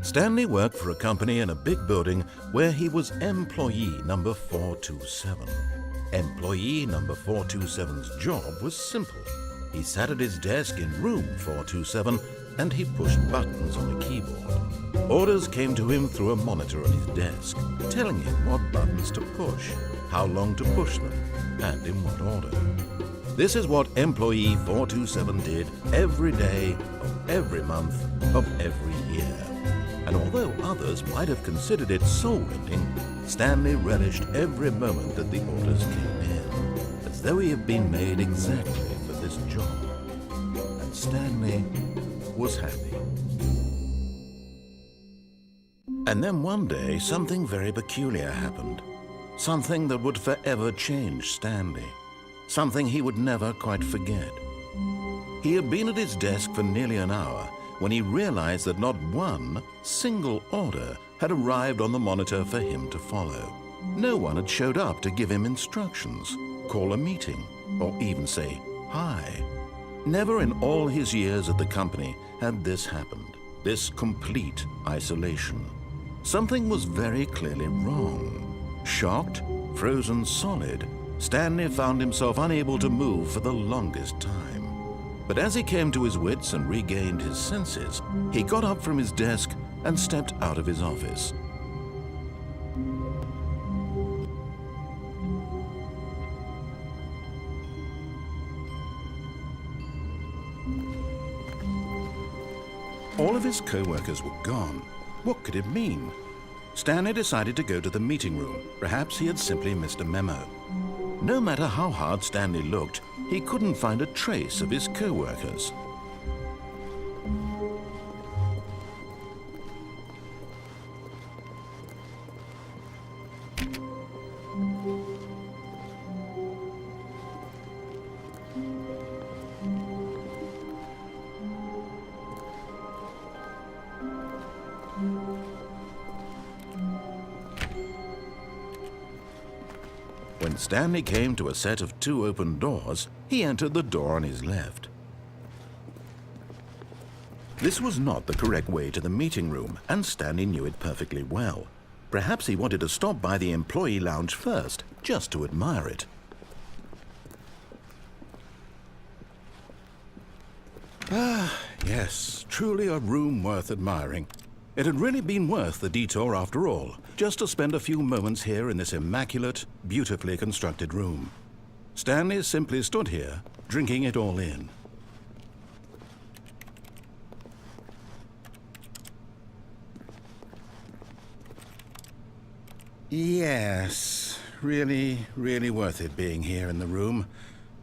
Stanley worked for a company in a big building where he was employee number 427. Employee number 427's job was simple. He sat at his desk in room 427 and he pushed buttons on a keyboard. Orders came to him through a monitor on his desk, telling him what buttons to push, how long to push them, and in what order. This is what employee 427 did every day of every month of every year. And although others might have considered it soul-rending, Stanley relished every moment that the orders came in, as though he had been made exactly for this job. And Stanley was happy. And then one day, something very peculiar happened. Something that would forever change Stanley. Something he would never quite forget. He had been at his desk for nearly an hour when he realized that not one single order had arrived on the monitor for him to follow. No one had showed up to give him instructions, call a meeting, or even say hi. Never in all his years at the company had this happened, this complete isolation. Something was very clearly wrong. Shocked, frozen solid, Stanley found himself unable to move for the longest time. But as he came to his wits and regained his senses, he got up from his desk and stepped out of his office. All of his co-workers were gone. What could it mean? Stanley decided to go to the meeting room. Perhaps he had simply missed a memo. No matter how hard Stanley looked, he couldn't find a trace of his co-workers. When Stanley came to a set of 2 open doors, he entered the door on his left. This was not the correct way to the meeting room, and Stanley knew it perfectly well. Perhaps he wanted to stop by the employee lounge first, just to admire it. Ah, yes, truly a room worth admiring. It had really been worth the detour after all, just to spend a few moments here in this immaculate, beautifully constructed room. Stanley simply stood here, drinking it all in. Yes, really, really worth it being here in the room.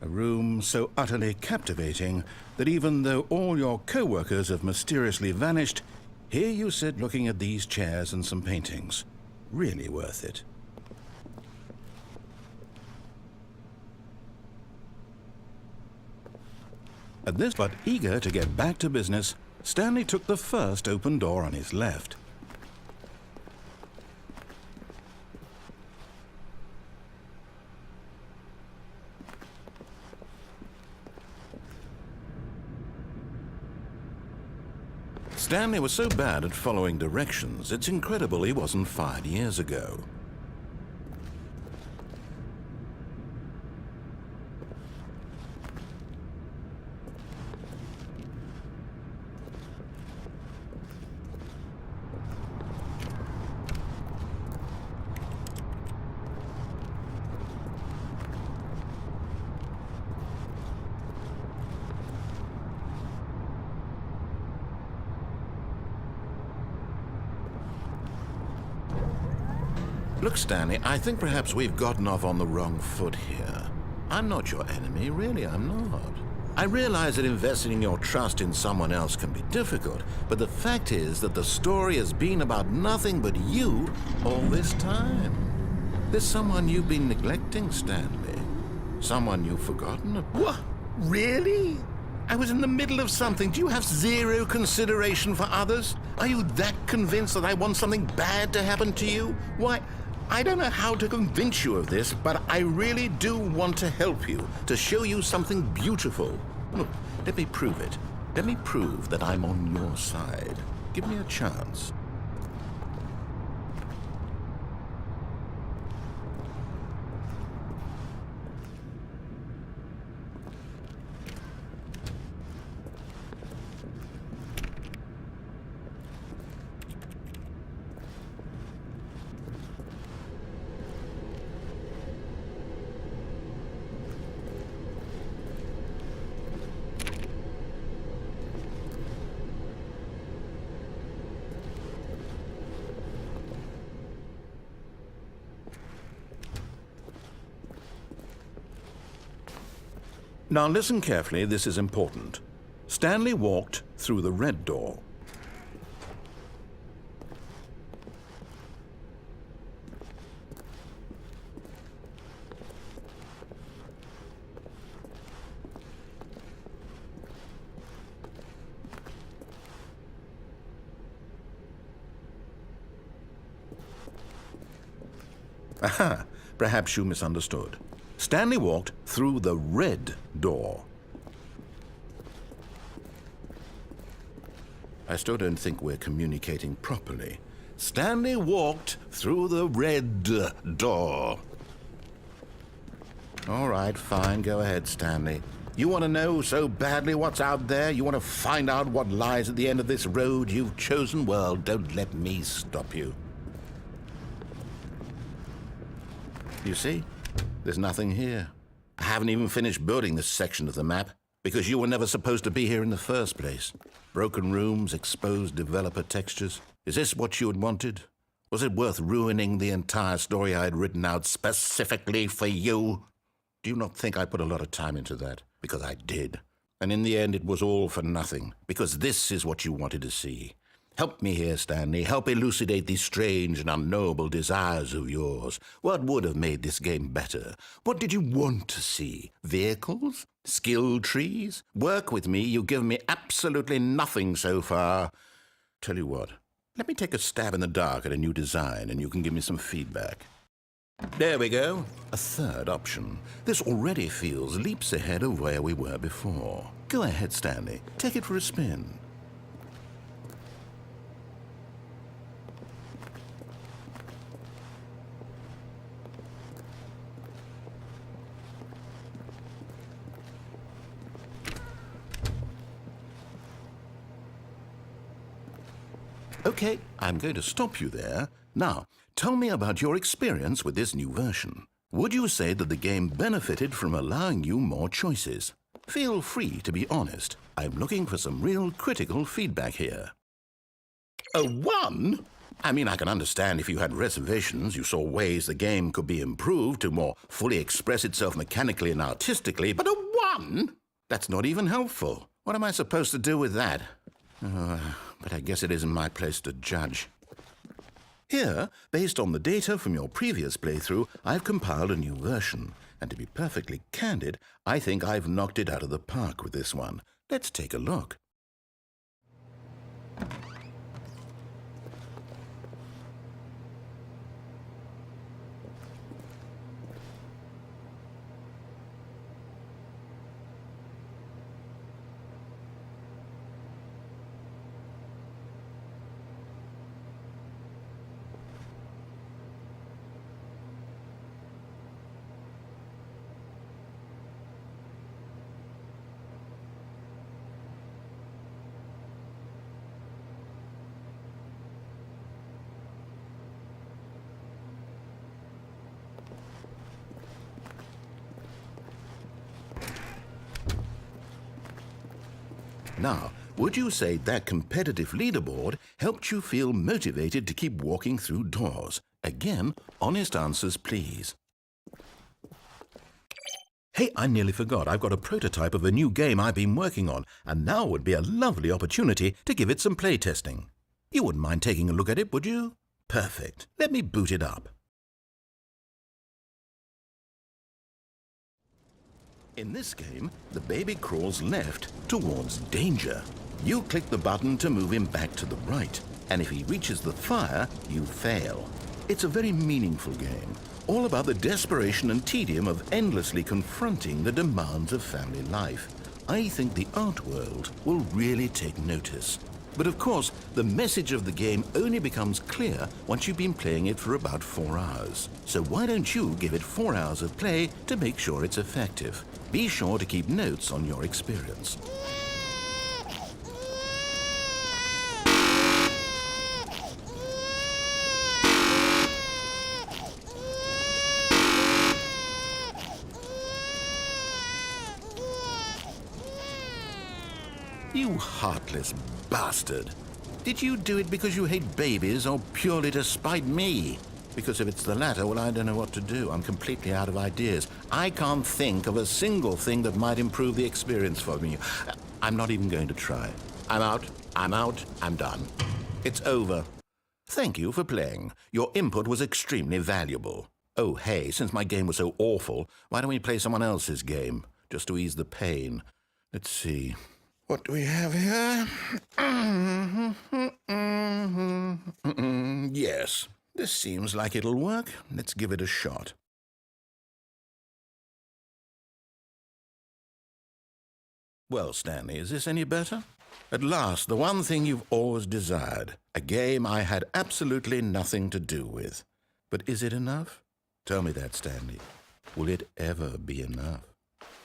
A room so utterly captivating that even though all your co-workers have mysteriously vanished, here you sit looking at these chairs and some paintings. Really worth it. At this, but eager to get back to business, Stanley took the first open door on his left. Stanley was so bad at following directions, it's incredible he wasn't fired years ago. Look, Stanley, I think perhaps we've gotten off on the wrong foot here. I'm not your enemy, really, I'm not. I realize that investing your trust in someone else can be difficult, but the fact is that the story has been about nothing but you all this time. There's someone you've been neglecting, Stanley. Someone you've forgotten about. What? Really? I was in the middle of something. Do you have zero consideration for others? Are you that convinced that I want something bad to happen to you? Why, I don't know how to convince you of this, but I really do want to help you, to show you something beautiful. Look, let me prove it. Let me prove that I'm on your side. Give me a chance. Now listen carefully, this is important. Stanley walked through the red door. Aha, perhaps you misunderstood. Stanley walked through the red door. I still don't think we're communicating properly. Stanley walked through the red door. All right, fine, go ahead, Stanley. You want to know so badly what's out there? You want to find out what lies at the end of this road you've chosen? Well, don't let me stop you. You see? There's nothing here. I haven't even finished building this section of the map because you were never supposed to be here in the first place. Broken rooms, exposed developer textures. Is this what you had wanted? Was it worth ruining the entire story I had written out specifically for you? Do you not think I put a lot of time into that? Because I did. And in the end, it was all for nothing. Because this is what you wanted to see. Help me here, Stanley. Help elucidate these strange and unknowable desires of yours. What would have made this game better? What did you want to see? Vehicles? Skill trees? Work with me. You've given me absolutely nothing so far. Tell you what, let me take a stab in the dark at a new design and you can give me some feedback. There we go. A third option. This already feels leaps ahead of where we were before. Go ahead, Stanley. Take it for a spin. Okay, I'm going to stop you there. Now, tell me about your experience with this new version. Would you say that the game benefited from allowing you more choices? Feel free to be honest. I'm looking for some real critical feedback here. A 1? I mean, I can understand if you had reservations, you saw ways the game could be improved to more fully express itself mechanically and artistically, but a 1? That's not even helpful. What am I supposed to do with that? But I guess it isn't my place to judge. Here, based on the data from your previous playthrough, I've compiled a new version. And to be perfectly candid, I think I've knocked it out of the park with this one. Let's take a look. Now, would you say that competitive leaderboard helped you feel motivated to keep walking through doors? Again, honest answers, please. Hey, I nearly forgot. I've got a prototype of a new game I've been working on, and now would be a lovely opportunity to give it some playtesting. You wouldn't mind taking a look at it, would you? Perfect. Let me boot it up. In this game, the baby crawls left towards danger. You click the button to move him back to the right, and if he reaches the fire, you fail. It's a very meaningful game, all about the desperation and tedium of endlessly confronting the demands of family life. I think the art world will really take notice. But of course, the message of the game only becomes clear once you've been playing it for about 4 hours. So why don't you give it 4 hours of play to make sure it's effective? Be sure to keep notes on your experience. You heartless bastard. Did you do it because you hate babies or purely to spite me? Because if it's the latter, well, I don't know what to do. I'm completely out of ideas. I can't think of a single thing that might improve the experience for me. I'm not even going to try. I'm out, I'm done. It's over. Thank you for playing. Your input was extremely valuable. Oh, hey, since my game was so awful, why don't we play someone else's game, just to ease the pain? Let's see. What do we have here? Yes, this seems like it'll work. Let's give it a shot. Well, Stanley, is this any better? At last, the one thing you've always desired. A game I had absolutely nothing to do with. But is it enough? Tell me that, Stanley. Will it ever be enough?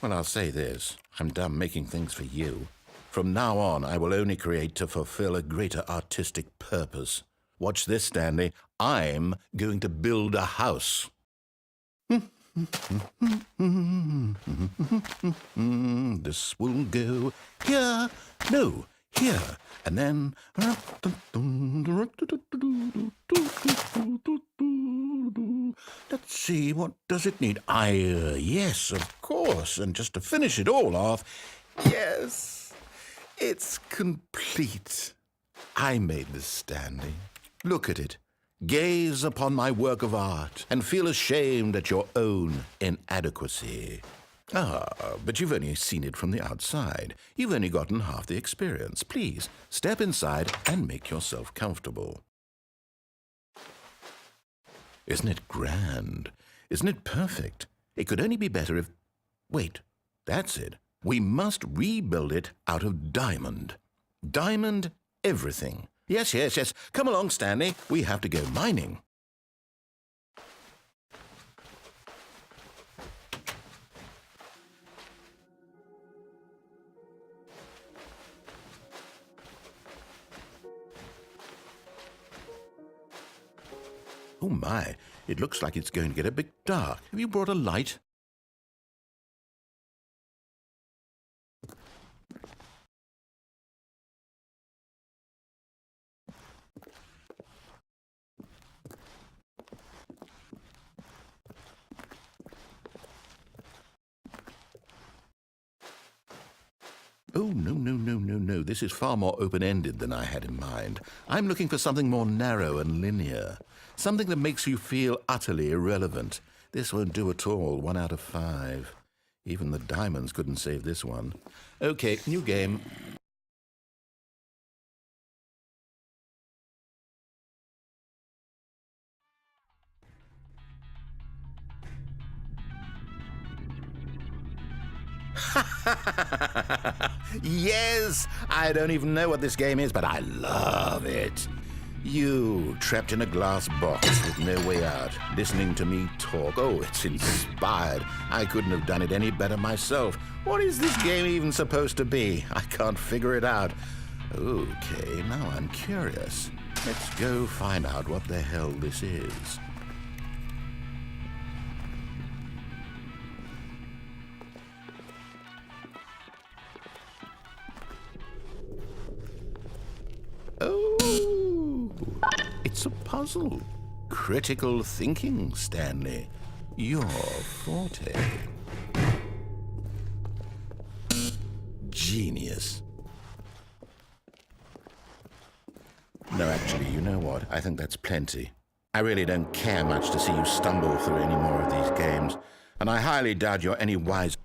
Well, I'll say this. I'm done making things for you. From now on, I will only create to fulfill a greater artistic purpose. Watch this, Stanley. I'm going to build a house. This will go here, no, here, and then... Let's see, what does it need? Yes, of course, and just to finish it all off, yes, it's complete. I made this, Stanley. Look at it. Gaze upon my work of art and feel ashamed at your own inadequacy. Ah, but you've only seen it from the outside. You've only gotten half the experience. Please, step inside and make yourself comfortable. Isn't it grand? Isn't it perfect? It could only be better if... Wait, that's it. We must rebuild it out of diamond. Diamond everything. Yes, yes, yes. Come along, Stanley. We have to go mining. Oh, my. It looks like it's going to get a bit dark. Have you brought a light? Oh, no, no, no, no, no. This is far more open-ended than I had in mind. I'm looking for something more narrow and linear. Something that makes you feel utterly irrelevant. This won't do at all. 1 out of 5. Even the diamonds couldn't save this one. Okay, new game. Yes! I don't even know what this game is, but I love it. You, trapped in a glass box with no way out, listening to me talk. Oh, it's inspired. I couldn't have done it any better myself. What is this game even supposed to be? I can't figure it out. Okay, now I'm curious. Let's go find out what the hell this is. Oh, it's a puzzle. Critical thinking, Stanley. Your forte. Genius. No, actually, you know what? I think that's plenty. I really don't care much to see you stumble through any more of these games, and I highly doubt you're any wise.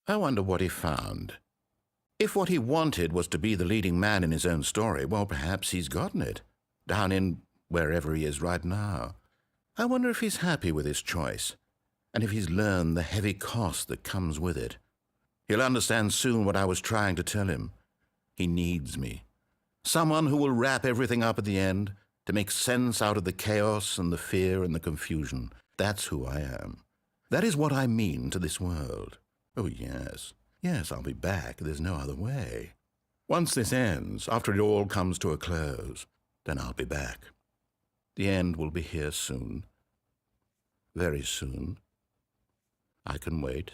I wonder what he found. If what he wanted was to be the leading man in his own story, well, perhaps he's gotten it, down in wherever he is right now. I wonder if he's happy with his choice, and if he's learned the heavy cost that comes with it. He'll understand soon what I was trying to tell him. He needs me. Someone who will wrap everything up at the end, to make sense out of the chaos and the fear and the confusion. That's who I am. That is what I mean to this world. Oh, yes. Yes, I'll be back. There's no other way. Once this ends, after it all comes to a close, then I'll be back. The end will be here soon. Very soon. I can wait.